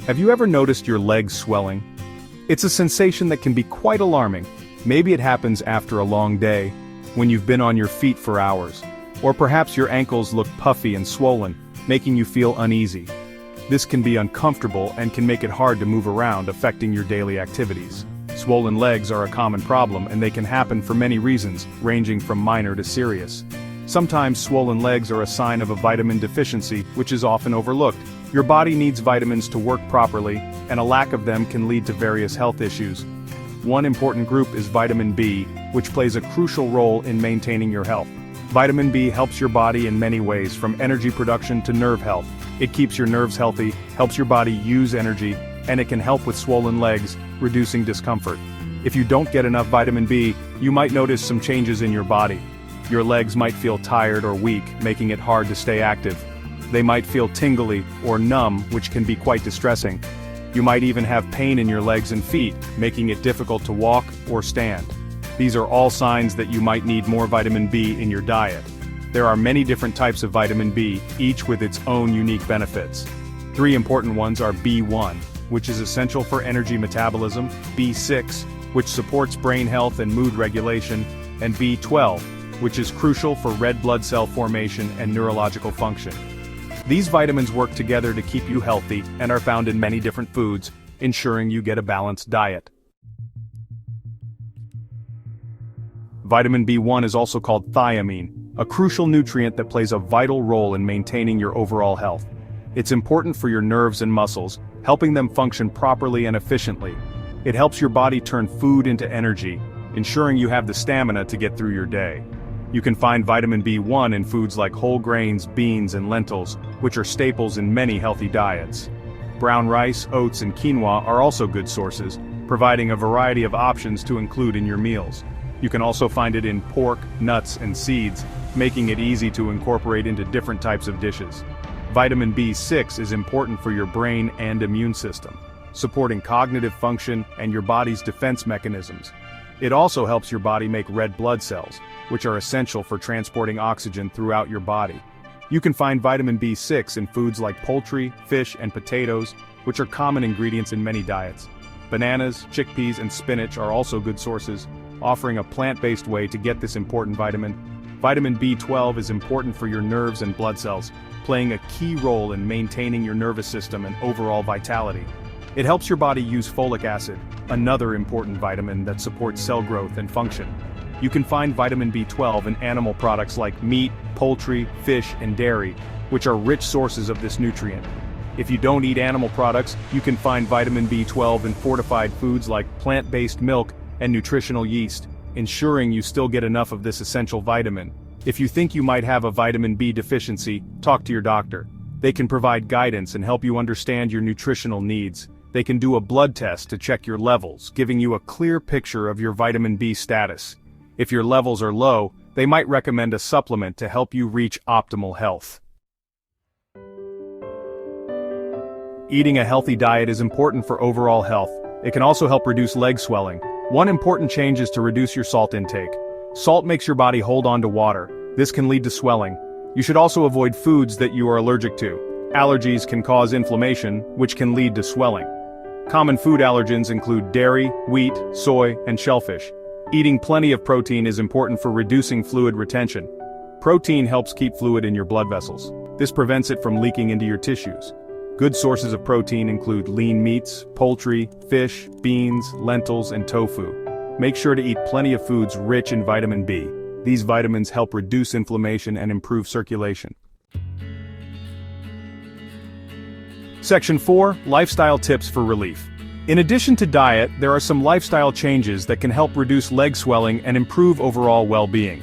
Have you ever noticed your legs swelling? It's a sensation that can be quite alarming. Maybe it happens after a long day, when you've been on your feet for hours. Or perhaps your ankles look puffy and swollen, making you feel uneasy. This can be uncomfortable and can make it hard to move around, affecting your daily activities. Swollen legs are a common problem, and they can happen for many reasons, ranging from minor to serious. Sometimes swollen legs are a sign of a vitamin deficiency, which is often overlooked. Your body needs vitamins to work properly, and a lack of them can lead to various health issues. One important group is vitamin B, which plays a crucial role in maintaining your health. Vitamin B helps your body in many ways, from energy production to nerve health. It keeps your nerves healthy, helps your body use energy, and it can help with swollen legs, reducing discomfort. If you don't get enough vitamin B, you might notice some changes in your body. Your legs might feel tired or weak, making it hard to stay active. They might feel tingly or numb, which can be quite distressing. You might even have pain in your legs and feet, making it difficult to walk or stand. These are all signs that you might need more vitamin B in your diet. There are many different types of vitamin B, each with its own unique benefits. 3 important ones are B1, which is essential for energy metabolism, B6, which supports brain health and mood regulation, and B12, which is crucial for red blood cell formation and neurological function. These vitamins work together to keep you healthy and are found in many different foods, ensuring you get a balanced diet. Vitamin B1 is also called thiamine, a crucial nutrient that plays a vital role in maintaining your overall health. It's important for your nerves and muscles, helping them function properly and efficiently. It helps your body turn food into energy, ensuring you have the stamina to get through your day. You can find vitamin B1 in foods like whole grains, beans, and lentils, which are staples in many healthy diets. Brown rice, oats, and quinoa are also good sources, providing a variety of options to include in your meals. You can also find it in pork, nuts, and seeds, making it easy to incorporate into different types of dishes. Vitamin B6 is important for your brain and immune system, supporting cognitive function and your body's defense mechanisms. It also helps your body make red blood cells, which are essential for transporting oxygen throughout your body. You can find vitamin B6 in foods like poultry, fish, and potatoes, which are common ingredients in many diets. Bananas, chickpeas, and spinach are also good sources, offering a plant-based way to get this important vitamin. Vitamin B12 is important for your nerves and blood cells, playing a key role in maintaining your nervous system and overall vitality. It helps your body use folic acid, another important vitamin that supports cell growth and function. You can find vitamin B12 in animal products like meat, poultry, fish, and dairy, which are rich sources of this nutrient. If you don't eat animal products, you can find vitamin B12 in fortified foods like plant-based milk and nutritional yeast, ensuring you still get enough of this essential vitamin. If you think you might have a vitamin B deficiency, talk to your doctor. They can provide guidance and help you understand your nutritional needs. They can do a blood test to check your levels, giving you a clear picture of your vitamin B status. If your levels are low, they might recommend a supplement to help you reach optimal health. Eating a healthy diet is important for overall health. It can also help reduce leg swelling. One important change is to reduce your salt intake. Salt makes your body hold on to water. This can lead to swelling. You should also avoid foods that you are allergic to. Allergies can cause inflammation, which can lead to swelling. Common food allergens include dairy, wheat, soy, and shellfish. Eating plenty of protein is important for reducing fluid retention. Protein helps keep fluid in your blood vessels. This prevents it from leaking into your tissues. Good sources of protein include lean meats, poultry, fish, beans, lentils, and tofu. Make sure to eat plenty of foods rich in vitamin B. These vitamins help reduce inflammation and improve circulation. Section 4, Lifestyle Tips for Relief. In addition to diet, there are some lifestyle changes that can help reduce leg swelling and improve overall well-being.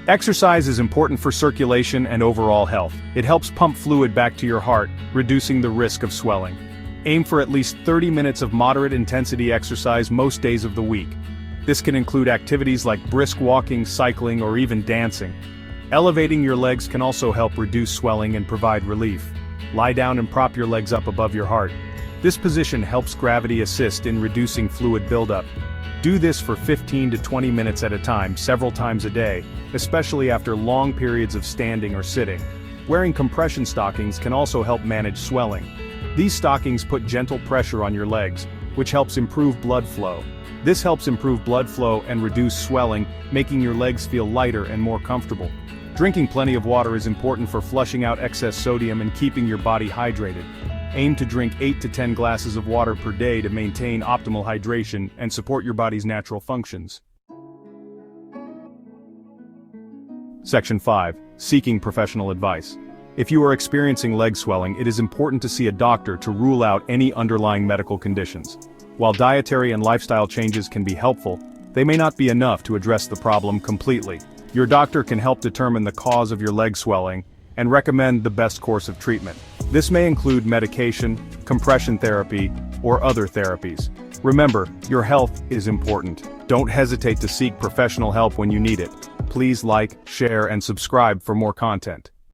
Exercise is important for circulation and overall health. It helps pump fluid back to your heart, reducing the risk of swelling. Aim for at least 30 minutes of moderate intensity exercise most days of the week. This can include activities like brisk walking, cycling, or even dancing. Elevating your legs can also help reduce swelling and provide relief. Lie down and prop your legs up above your heart. This position helps gravity assist in reducing fluid buildup. Do this for 15 to 20 minutes at a time, several times a day, especially after long periods of standing or sitting. Wearing compression stockings can also help manage swelling. These stockings put gentle pressure on your legs, which helps improve blood flow. This helps improve blood flow and reduce swelling, making your legs feel lighter and more comfortable. Drinking plenty of water is important for flushing out excess sodium and keeping your body hydrated. Aim to drink 8 to 10 glasses of water per day to maintain optimal hydration and support your body's natural functions. Section 5. Seeking professional advice. If you are experiencing leg swelling, it is important to see a doctor to rule out any underlying medical conditions. While dietary and lifestyle changes can be helpful, they may not be enough to address the problem completely. Your doctor can help determine the cause of your leg swelling and recommend the best course of treatment. This may include medication, compression therapy, or other therapies. Remember, your health is important. Don't hesitate to seek professional help when you need it. Please like, share, and subscribe for more content.